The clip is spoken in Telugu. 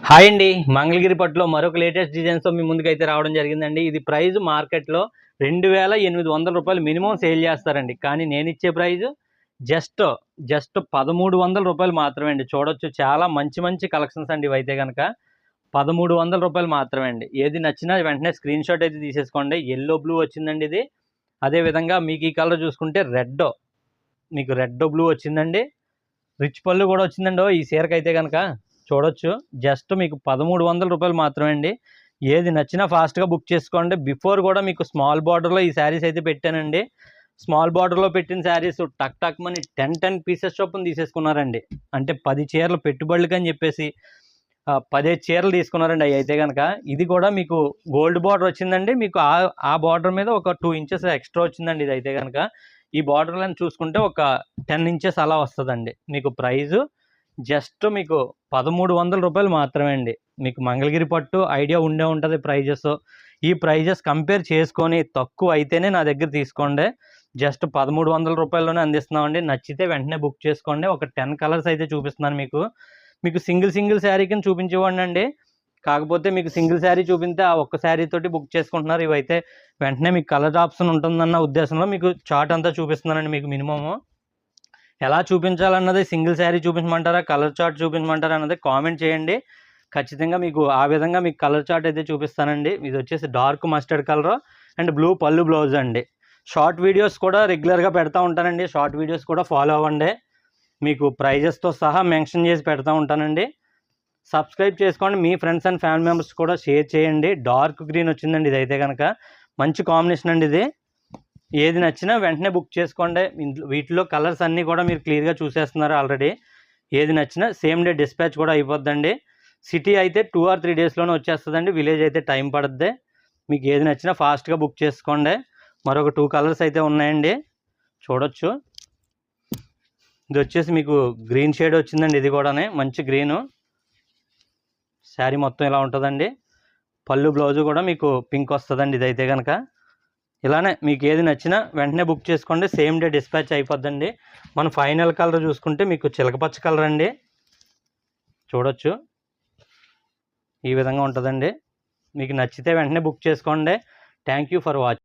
హాయ్ అండి. మంగళగిరి పట్టులో మరొక లేటెస్ట్ డిజైన్స్‌తో మీ ముందుకైతే రావడం జరిగిందండి. ఇది ప్రైస్ మార్కెట్‌లో రూ. 2800 మినిమమ్ సేల్ చేస్తారండి. కానీ నేనిచ్చే ప్రైస్ జస్ట్, జస్ట్ రూ. 1300 మాత్రమే అండి. చూడొచ్చు చాలా మంచి మంచి కలెక్షన్స్ అండి ఇవైతే గనక. రూ. 1300 మాత్రమే అండి. ఏది నచ్చినా వెంటనే స్క్రీన్ షాట్ అయితే తీసేసుకోండి. యెల్లో బ్లూ వచ్చిందండి ఇది. అదే విధంగా మీకు ఈ కలర్ చూసుకుంటే మీకు రెడ్ బ్లూ వచ్చిందండి. రిచ్ పళ్ళు కూడా వచ్చిందండి ఈ చీరకైతే గనక. చూడొచ్చు జస్ట్ మీకు రూ. 1300 మాత్రమే అండి. ఏది నచ్చినా ఫాస్ట్‌గా బుక్ చేసుకోండి. బిఫోర్ కూడా మీకు స్మాల్ బార్డర్‌లో ఈ శారీస్ అయితే పెట్టానండి. స్మాల్ బార్డర్‌లో పెట్టిన శారీస్ టక్ టక్ మని 10 పీసెస్ చొప్పున తీసేసుకున్నారండి. అంటే 10 చీరలు పెట్టుబడులకని చెప్పేసి 15 చీరలు తీసుకున్నారండి అవి అయితే గనక. ఇది కూడా మీకు గోల్డ్ బార్డర్ వచ్చిందండి. మీకు ఆ బార్డర్ మీద ఒక 2 ఇంచెస్ ఎక్స్ట్రా వచ్చిందండి ఇదైతే గనక. ఈ బార్డర్‌లను చూసుకుంటే ఒక 10 ఇంచెస్ అలా వస్తదండి. మీకు ప్రైజు జస్ట్ మీకు రూ. 1300 మాత్రమే అండి. మీకు మంగళగిరి పట్టు ఐడియా ఉండే ఉంటది ప్రైజెస్. ఈ ప్రైజెస్ కంపేర్ చేసుకొని తక్కువ అయితేనే నా దగ్గర తీసుకోండి. జస్ట్ రూ. 1300లోనే అందిస్తున్నామండి. నచ్చితే వెంటనే బుక్ చేసుకోండి. ఒక 10 కలర్స్ అయితే చూపిస్తున్నాను మీకు. మీకు సింగిల్ శారీ కింద చూపించేవాడినండి. కాకపోతే మీకు సింగిల్ శారీ చూపిస్తే ఆ ఒక్క శారీ తోటి బుక్ చేసుకుంటున్నారు. ఇవైతే వెంటనే మీకు కలర్ ఆప్షన్ ఉంటుందన్న ఉద్దేశంలో మీకు చార్ట్ అంతా చూపిస్తున్నానండి మీకు మినిమము. ఎలా చూపించాలన్నది సింగిల్ శారీ చూపించమంటారా, కలర్ చార్ట్ చూపించమంటారా అన్నది కామెంట్ చేయండి. ఖచ్చితంగా మీకు ఆ విధంగా మీకు కలర్ చార్ట్ అయితే చూపిస్తానండి. ఇది వచ్చేసి dark mustard colour and blue పళ్ళు బ్లౌజ్ అండి. షార్ట్ వీడియోస్ కూడా రెగ్యులర్గా పెడతా ఉంటానండి. షార్ట్ వీడియోస్ కూడా ఫాలో అవ్వండి. మీకు ప్రైజెస్తో సహా మెన్షన్ చేసి పెడతా ఉంటానండి. సబ్స్క్రైబ్ చేసుకోండి. మీ ఫ్రెండ్స్ అండ్ ఫ్యామిలీ మెంబర్స్ కూడా షేర్ చేయండి. డార్క్ గ్రీన్ వచ్చిందండి ఇదైతే కనుక. మంచి కాంబినేషన్ అండి ఇది. ఏది నచ్చినా వెంటనే బుక్ చేసుకోండి. వీటిలో కలర్స్ అన్నీ కూడా మీరు క్లియర్గా చూసేస్తున్నారు ఆల్రెడీ. ఏది నచ్చినా సేమ్ డే డిస్పాచ్ కూడా అయిపోద్దండి. సిటీ అయితే 2 or 3 డేస్లోనే వచ్చేస్తుందండి. విలేజ్ అయితే టైం పడుద్ది. మీకు ఏది నచ్చినా ఫాస్ట్గా బుక్ చేసుకోండి. మరొక 2 కలర్స్ అయితే ఉన్నాయండి. చూడొచ్చు. ఇది వచ్చేసి మీకు గ్రీన్ షేడ్ వచ్చిందండి. ఇది కూడా మంచి గ్రీను. శారీ మొత్తం ఇలా ఉంటుందండి. పళ్ళు బ్లౌజు కూడా మీకు పింక్ వస్తుందండి ఇదైతే కనుక. ఇలానే మీకు ఏది నచ్చినా వెంటనే బుక్ చేసుకోండి. సేమ్ డే డిస్పాచ్ అయిపోద్దండి. మన ఫైనల్ కలర్ చూసుకుంటే మీకు చిలకపచ్చ కలర్ అండి. చూడొచ్చు ఈ విధంగా ఉంటుందండి. మీకు నచ్చితే వెంటనే బుక్ చేసుకోండి. Thank you for watching.